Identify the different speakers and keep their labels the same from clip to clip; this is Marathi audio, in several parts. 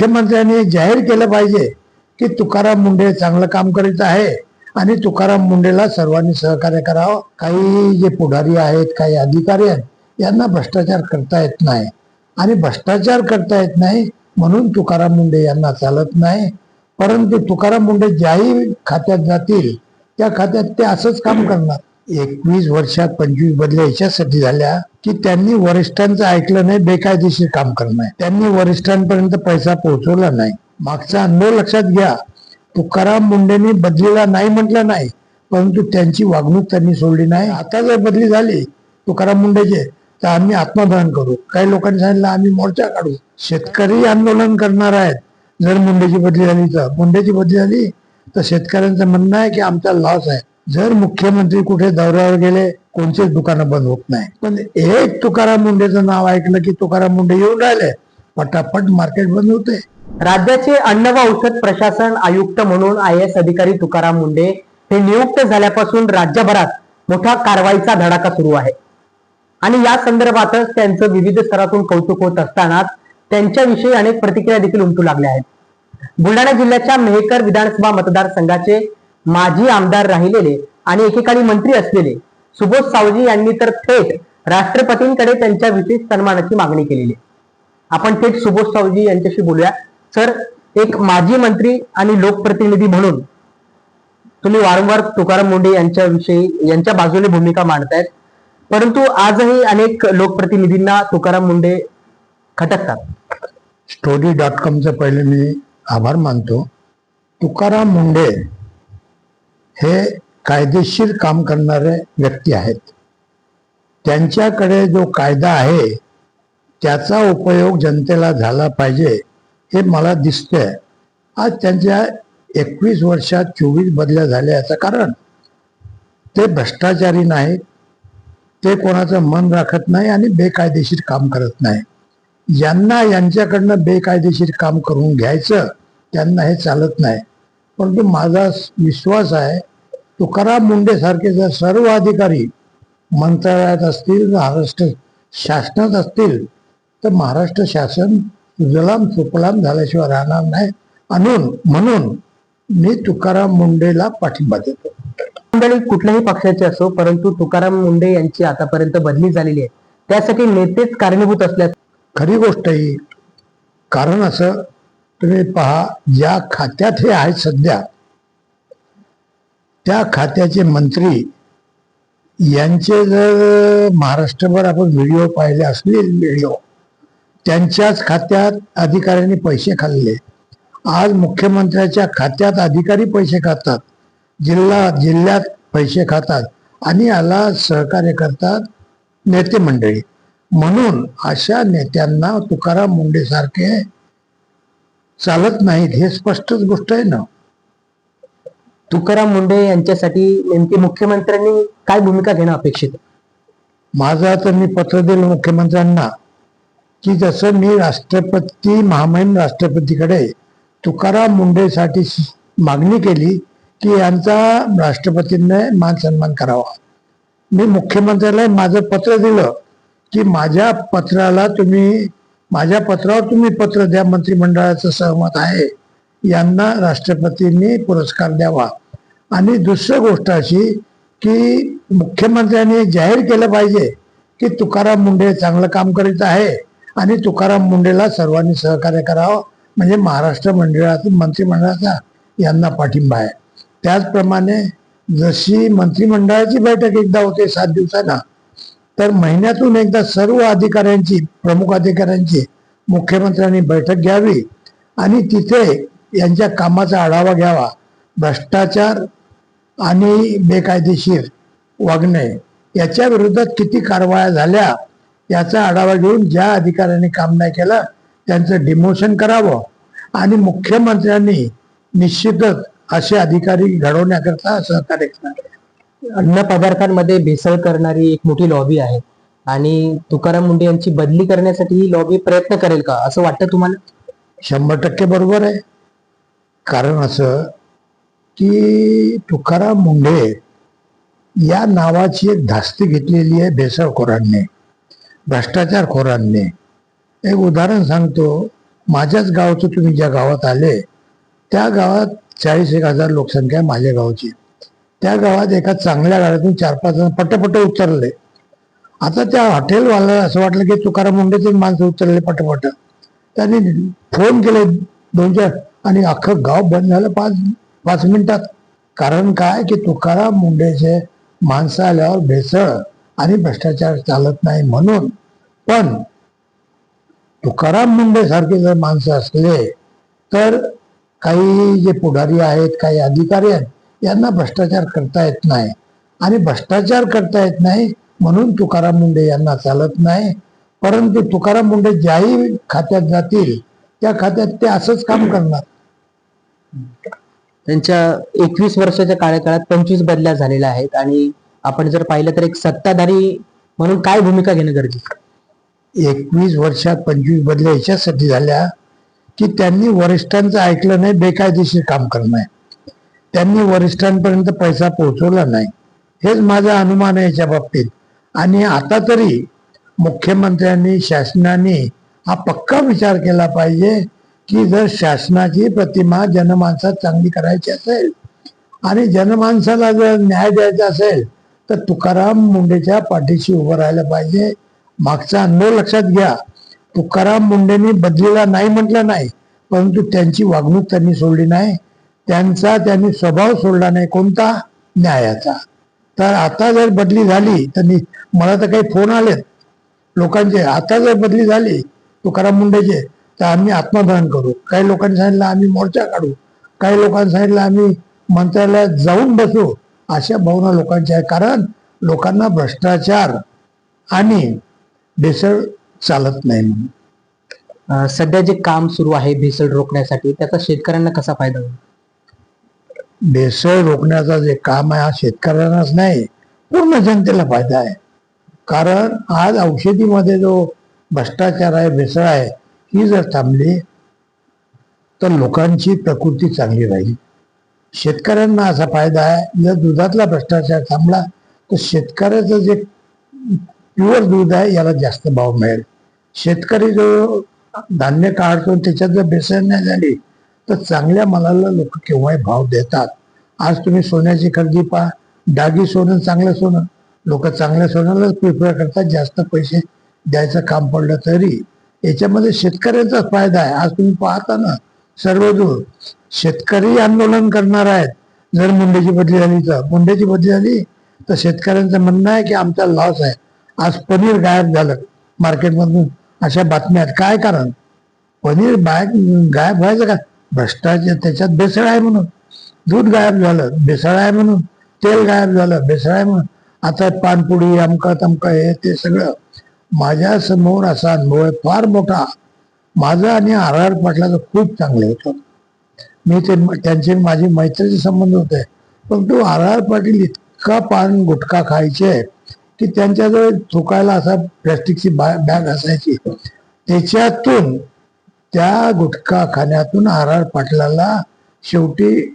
Speaker 1: मुख्यमंत्र्यांनी जाहीर केलं पाहिजे की तुकाराम मुंडे चांगलं काम करीत आहे आणि तुकाराम मुंडेला सर्वांनी सहकार्य करावं. काही जे पुढारी आहेत, काही अधिकारी आहेत, यांना भ्रष्टाचार करता येत नाही आणि भ्रष्टाचार करता येत नाही म्हणून तुकाराम मुंडे यांना चालत नाही. परंतु तुकाराम मुंडे ज्याही खात्यात जातील त्या खात्यात ते असंच काम करणार. 21 वर्षात 25 बदल्या याच्यासाठी झाल्या की त्यांनी वरिष्ठांचं ऐकलं नाही, बेकायदेशीर काम करणं. त्यांनी वरिष्ठांपर्यंत पैसा पोहोचवला नाही. मागचा अनुभव लक्षात घ्या. तुकाराम मुंडेंनी बदलीला नाही म्हटलं नाही, परंतु त्यांची वागणूक त्यांनी सोडली नाही. आता जर बदली झाली तुकाराम मुंडेचे तर आम्ही आत्मदहन करू. काही लोकांनी सांगितलं आम्ही मोर्चा काढू. शेतकरी आंदोलन करणार आहेत. जर मुंडेची बदली झाली तर मुंडेची बदली झाली तर शेतकऱ्यांचं म्हणणं आहे की आमचा लॉस आहे. जर मुख्यमंत्री कुठे दौऱ्यावर गेले कोणतेच दुकानं बंद होत नाही. पण एक तुकाराम मुंडेचं नाव ऐकलं की तुकाराम मुंडे येऊन राहिले, पटापट मार्केट बंद होते.
Speaker 2: राज्याचे अन्न व औषध प्रशासन आयुक्त म्हणून IAS अधिकारी तुकाराम मुंडे हे नियुक्त झाल्यापासून राज्यभरात मोठा कारवाईचा धडाका सुरू आहे आणि या संदर्भातच त्यांचं विविध स्तरातून कौतुक होत असतानाच त्यांच्याविषयी अनेक प्रतिक्रिया देखील उमटू लागल्या आहेत. बुलढाणा जिल्ह्याच्या मेहकर विधानसभा मतदारसंघाचे माजी आमदार राहिलेले आणि एकेकाळी मंत्री असलेले सुबोध सावजी यांनी तर थेट राष्ट्रपतींकडे त्यांच्याविषयी सन्मानाची मागणी केलेली. आपण थेट सुबोध सावजी यांच्याशी बोलूया. सर, एक माजी मंत्री आणि लोकप्रतिनिधी म्हणून तुम्ही वारंवार तुकाराम मुंडे यांच्या बाजूने भूमिका मांडतायत, परंतु आजही अनेक लोकप्रतिनिधींना तुकाराम मुंडे खटकतात.
Speaker 1: story.comचं पहिले मी आभार मानतो. तुकाराम मुंडे हे कायदेशीर काम करणारे व्यक्ती आहेत. त्यांच्याकडे जो कायदा आहे त्याचा उपयोग जनतेला झाला पाहिजे हे मला दिसतंय. आज त्यांच्या 21 वर्षात 24 बदल्या झाल्या. याचं कारण ते भ्रष्टाचारी नाहीत, ते कोणाचं मन राखत नाही आणि बेकायदेशीर काम करत नाही. ज्यांना यांच्याकडनं बेकायदेशीर काम करून घ्यायचं त्यांना हे चालत नाही. परंतु माझा विश्वास आहे तुकाराम मुंडे सारखे जर सर्व अधिकारी मंत्रालयात असतील, महाराष्ट्र शासनात असतील तर महाराष्ट्र शासन सुजलाम सुफलाम झाल्याशिवाय राहणार नाही. म्हणून मी तुकाराम मुंडेला पाठिंबा देतो.
Speaker 2: मंडळी कुठल्याही पक्षाचे असो, परंतु तुकाराम मुंडे यांची आतापर्यंत बदली झालेली आहे, त्यासाठी नेतेच कारणीभूत असल्याचं
Speaker 1: खरी गोष्ट ही. कारण असं तुम्ही पहा, ज्या खात्यात हे आहेत सध्या त्या खात्याचे मंत्री यांचे जर महाराष्ट्रभर आपण व्हिडिओ पाहिले असतील, व्हिडिओ त्यांच्याच खात्यात अधिकाऱ्यांनी पैसे खाल्ले. आज मुख्यमंत्र्याच्या खात्यात अधिकारी पैसे खातात, जिल्ह्यात पैसे खातात आणि याला सहकार्य करतात नेते मंडळी. म्हणून अशा नेत्यांना तुकाराम मुंडे सारखे चालत नाहीत, हे स्पष्टच गोष्ट आहे ना.
Speaker 2: तुकाराम मुंडे यांच्यासाठी नेमकी मुख्यमंत्र्यांनी काय भूमिका घेणं अपेक्षित?
Speaker 1: माझा तर मी पत्र दिलं मुख्यमंत्र्यांना की जसं मी महामहिम राष्ट्रपतीकडे तुकाराम मुंडेसाठी मागणी केली की यांचा राष्ट्रपतींनी मान सन्मान करावा. मी मुख्यमंत्र्याला माझं पत्र दिलं की माझ्या पत्रावर तुम्ही पत्र द्या, मंत्रिमंडळाचं सहमत आहे, यांना राष्ट्रपतींनी पुरस्कार द्यावा. आणि दुसरी गोष्ट अशी की मुख्यमंत्र्यांनी जाहीर केलं पाहिजे की तुकाराम मुंडे चांगलं काम करीत आहे आणि तुकाराम मुंडेला सर्वांनी सहकार्य करावं. म्हणजे महाराष्ट्र मंत्रिमंडळाचा यांना पाठिंबा आहे. त्याचप्रमाणे जशी मंत्रिमंडळाची बैठक एकदा होते 7 दिवसांना, तर महिन्यातून एकदा सर्व अधिकाऱ्यांची, प्रमुख अधिकाऱ्यांची मुख्यमंत्र्यांनी बैठक घ्यावी आणि तिथे यांच्या कामाचा आढावा घ्यावा. भ्रष्टाचार आणि बेकायदेशीर वागणे याच्या विरोधात किती कारवाया झाल्या याचा आढावा घेऊन ज्या अधिकाऱ्यांनी काम नाही केलं त्यांचं डिमोशन करावं आणि मुख्यमंत्र्यांनी निश्चितच असे अधिकारी घडवण्याकरता सहकार्य करावे.
Speaker 2: अन्न पदार्थांमध्ये भेसळ करणारी एक मोठी लॉबी आहे आणि तुकाराम मुंडे यांची बदली करण्यासाठी ही लॉबी प्रयत्न करेल का, असं वाटतं तुम्हाला?
Speaker 1: 100% बरोबर आहे. कारण असं की तुकाराम मुंडे या नावाची एक धास्ती घेतलेली आहे भेसळखोरांनी, भ्रष्टाचारखोरांनी. एक उदाहरण सांगतो. माझ्याच गावाचं तुम्ही ज्या गावात आले त्या गावात 40,000 लोकसंख्या आहे माझ्या गावची. त्या गावात एका चांगल्या गाड्यातून 4-5 जण पटपट उतरले. आता त्या हॉटेलवाल्याला असं वाटलं की तुकाराम मुंडेचे माणसं उतरले पटपट. त्यांनी फोन केले 2-4 आणि अख्खं गाव बंद झालं 5 मिनिटात. कारण काय की तुकाराम मुंडेचे माणसं आल्यावर भेसळ आणि भ्रष्टाचार चालत नाही म्हणून. पण तुकाराम मुंडे सारखे जर माणसं असले तर काही जे पुढारी आहेत, काही अधिकारी आहेत, यांना भ्रष्टाचार करता येत नाही. आणि भ्रष्टाचार करता येत नाही म्हणून तुकाराम मुंडे यांना चालत नाही. परंतु तुकाराम मुंडे ज्याही खात्यात जातील त्या खात्यात ते असंच काम करणार.
Speaker 2: त्यांच्या 21 वर्षाच्या कार्यकाळात 25 बदल्या झालेल्या आहेत आणि आपण जर पाहिलं तर एक सत्ताधारी म्हणून काय भूमिका घेणं गरजेचं?
Speaker 1: 21 वर्षात 25 बदल्या याच्यासाठी झाल्या की त्यांनी वरिष्ठांचं ऐकलं नाही, बेकायदेशीर काम करणं आहे. त्यांनी वरिष्ठांपर्यंत पैसा पोहोचवला नाही, हेच माझा अनुमान आहे याच्या बाबतीत. आणि आता तरी मुख्यमंत्र्यांनी, शासनाने हा पक्का विचार केला पाहिजे की जर शासनाची प्रतिमा जनमानसात चांगली करायची असेल आणि जनमानसाला जर न्याय द्यायचा असेल तर तुकाराम मुंडेच्या पाठीशी उभं राहायला पाहिजे. मागचा अनुभव लक्षात घ्या. तुकाराम मुंडेंनी बदलीला नाही म्हटलं नाही, परंतु त्यांची वागणूक त्यांनी सोडली नाही. त्यांनी स्वभाव सोडला नाही. कोणता? न्यायाचा. तर आता जर बदली झाली तर मला तर काही फोन आलेत लोकांचे, आता जर बदली झाली तुकाराम मुंडेचे तर आम्ही आत्मदहन करू. काही लोकांनी सांगितलं आम्ही मोर्चा काढू, काही लोकांनी सांगितलं आम्ही मंत्रालयात जाऊन बसू. अशा भावना लोकांच्या आहे. कारण लोकांना भ्रष्टाचार आणि भेसळ चालत नाही म्हणून.
Speaker 2: सध्या जे काम सुरू आहे भेसळ रोखण्यासाठी त्याचा शेतकऱ्यांना कसा फायदा होईल?
Speaker 1: भेसळ रोखण्याचा जे काम आहे हा शेतकऱ्यांनाच नाही, पूर्ण जनतेला फायदा आहे. कारण आज औषधीमध्ये जो भ्रष्टाचार आहे, भेसळ आहे, ही जर थांबली तर लोकांची प्रकृती चांगली राहील. शेतकऱ्यांना असा फायदा आहे, जर दुधातला भ्रष्टाचार थांबला तर शेतकऱ्याचं जे प्युअर दूध आहे याला जास्त भाव मिळेल. शेतकरी जो धान्य काढतो त्याच्यात जर भेसळ नाही झाली तर चांगल्या मालाला लोक केव्हाही भाव देतात. आज तुम्ही सोन्याची खरेदी पहा, डागी सोनं, चांगलं सोनं, लोक चांगल्या सोन्यालाच प्रिफर करतात. जास्त पैसे द्यायचं काम पडलं तरी याच्यामध्ये शेतकऱ्यांचाच फायदा आहे. आज तुम्ही पाहता ना सर्वदूर शेतकरी आंदोलन करणार आहेत. जर मुंडेची बदली झाली तर शेतकऱ्यांचं म्हणणं आहे की आमचा लॉस आहे. आज पनीर गायब झालं मार्केटमधून, अशा बातम्या आहेत. काय कारण? पनीर गायब व्हायचं का? भ्रष्टाचार, त्याच्यात भेसळ आहे म्हणून. दूध गायब झालं, भेसळ आहे म्हणून. तेल गायब झालं, भेसळ आहे म्हणून. आता पानपुडी, अमका तमका, हे ते सगळं माझ्या समोर असा अनुभव आहे फार मोठा. माझा आणि RR पाटलाचं खूप चांगले होतं. मी त्यांचे माझी मैत्रीचे संबंध होते. परंतु RR पाटील इतका पान गुटखा खायचे की त्यांच्याजवळ थुकायला असा प्लॅस्टिकची बॅग असायची. त्याच्यातून त्या गुटखा खाण्यातून RR पाटलाला शेवटी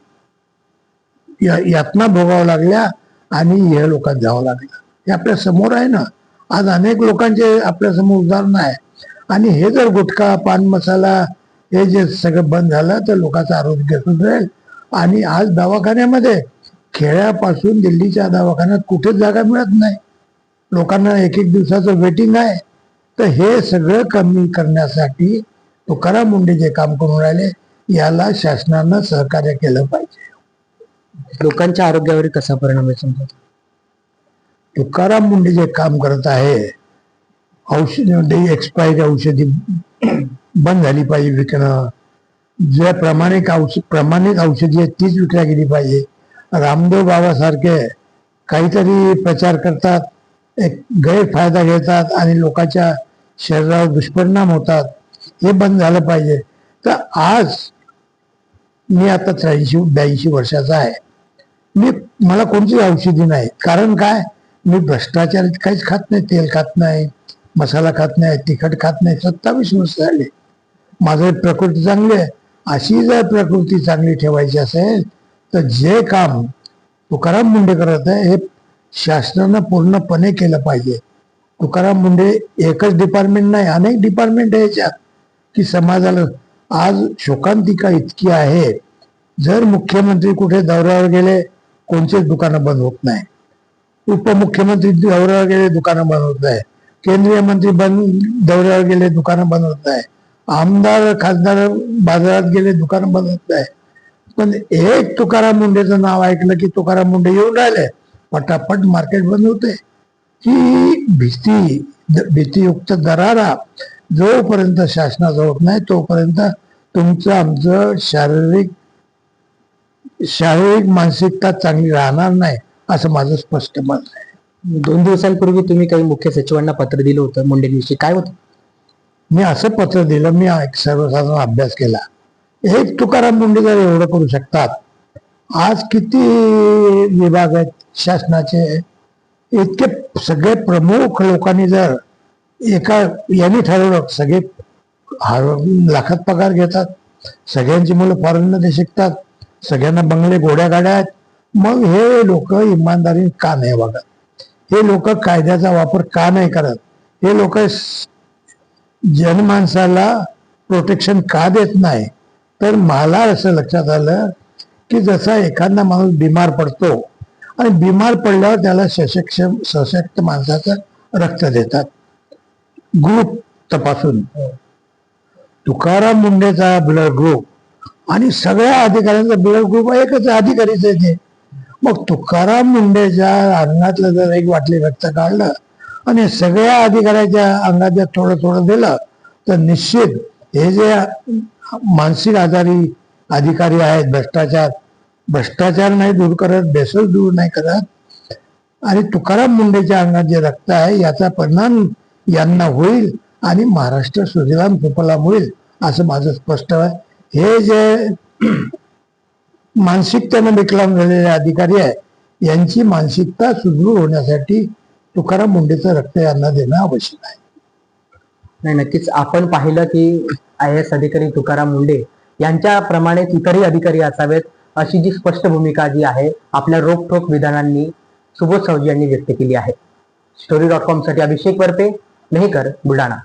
Speaker 1: यातना भोगावं लागल्या आणि हे लोकांत जावं लागलं. हे आपल्या समोर आहे ना. आज अनेक लोकांचे आपल्या समोर उदाहरण आहे. आणि हे जर गुटखा, पान मसाला हे जे सगळं बंद झालं तर लोकांचं आरोग्य सुधारेल. आणि आज दवाखान्यामध्ये खेड्यापासून दिल्लीच्या दवाखान्यात कुठेच जागा मिळत नाही. लोकांना 1-1 दिवसाचं वेटिंग आहे. तर हे सगळं कमी करण्यासाठी तुकाराम मुंडे जे काम करून राहिले याला शासनानं सहकार्य केलं पाहिजे.
Speaker 2: लोकांच्या आरोग्यावर कसा परिणाम आहे समजा?
Speaker 1: तुकाराम मुंडे जे काम करत आहे, औषधी एक्सपायरी औषधी बंद झाली पाहिजे विकणं. जे प्रमाणित औषधी आहेत तीच विकल्या गेली पाहिजे. रामदेव बाबासारखे काहीतरी प्रचार करतात, एक गैरफायदा घेतात आणि लोकांच्या शरीरावर दुष्परिणाम होतात, हे बंद झालं पाहिजे. तर आज मी आता 83-82 वर्षाचा आहे. मला कोणतीच औषधी नाही. कारण काय? मी भ्रष्टाचार काहीच खात नाही. तेल खात नाही, मसाला खात नाही, तिखट खात नाही. 27 वर्ष झाले. माझं प्रकृती चांगली आहे. अशी जर प्रकृती चांगली ठेवायची असेल तर जे काम तुकाराम मुंडे करत आहे हे शासनानं पूर्णपणे केलं पाहिजे. तुकाराम मुंडे एकच डिपार्टमेंट नाही, अनेक डिपार्टमेंट आहे याच्यात. की समाजाला आज शोकांतिका इतकी आहे. जर मुख्यमंत्री कुठे दौऱ्यावर गेले, कोणतेच दुकानं बंद होत नाही. उपमुख्यमंत्री दौऱ्यावर गेले, दुकानं बंद होत नाही. केंद्रीय मंत्री दौऱ्यावर गेले, दुकानं बंद होत नाही. आमदार खासदार बाजारात गेले, दुकानं बंद होत नाही. पण एक तुकाराम मुंडेचं नाव ऐकलं की तुकाराम मुंडे येऊन राहिले, पटापट मार्केट बंद होते. ही भीतीयुक्त दरारा जोपर्यंत शासनाचा होत नाही तोपर्यंत तुमचं आमचं शारीरिक मानसिकता चांगली राहणार नाही, असं माझं स्पष्ट मत आहे.
Speaker 2: 2 दिवसांपूर्वी तुम्ही काही मुख्य सचिवांना पत्र दिलं होतं मुंडेंविषयी, काय होतं?
Speaker 1: मी असं पत्र दिलं, मी एक सर्वसाधारण अभ्यास केला. एक तुकाराम मुंडे जर एवढं करू शकतात, आज किती विभाग आहेत शासनाचे, इतके सगळे प्रमुख लोकांनी जर यांनी ठरवलं, सगळे लाखात पगार घेतात, सगळ्यांची मुलं फॉरेनमध्ये शिकतात, सगळ्यांना बंगले गोड्या गाड्या आहेत, मग हे लोक इमानदारीने का नाही वागत? हे लोक कायद्याचा वापर का नाही करत? हे लोक जनमानसाला प्रोटेक्शन का देत नाही? तर मला असं लक्षात आलं की जसा एखादा माणूस बिमार पडतो आणि बिमार पडल्यावर त्याला सशक्त माणसाचं रक्त देतात, ग्रुप तपासून. तुकाराम मुंडेचा ब्लड ग्रुप आणि सगळ्या अधिकाऱ्यांचा ब्लड ग्रुप एकच, अधिकारीच आहे ते. मग तुकाराम मुंडेच्या अंगातलं जर एक बाटली रक्त काढलं आणि सगळ्या अधिकाऱ्याच्या अंगात जर थोडं थोडं दिलं, तर निश्चित हे जे मानसिक आजारी अधिकारी आहेत, भ्रष्टाचार नाही दूर करत, बेसल दूर नाही करत, आणि तुकाराम मुंडेच्या अंगात जे रक्त आहे याचा परिणाम यांना होईल आणि महाराष्ट्र सुजलाम सुफलाम होईल, असं माझं स्पष्ट आहे. हे जे मानसिकतेने विकलांग झालेले अधिकारी आहे, यांची मानसिकता सुदृढ होण्यासाठी तुकाराम मुंडेचं रक्त यांना देणं आवश्यक आहे.
Speaker 2: नाही, नक्कीच आपण पाहिलं की IAS अधिकारी तुकाराम मुंडे यांच्याप्रमाणेच इतरही अधिकारी असावेत, अशी जी स्पष्ट भूमिका जी आहे आपल्या रोखठोक विधानांनी सुबोध सावजी यांनी व्यक्त केली आहे. story.com साठी अभिषेक वरपे, मेहकर, बुलढाणा.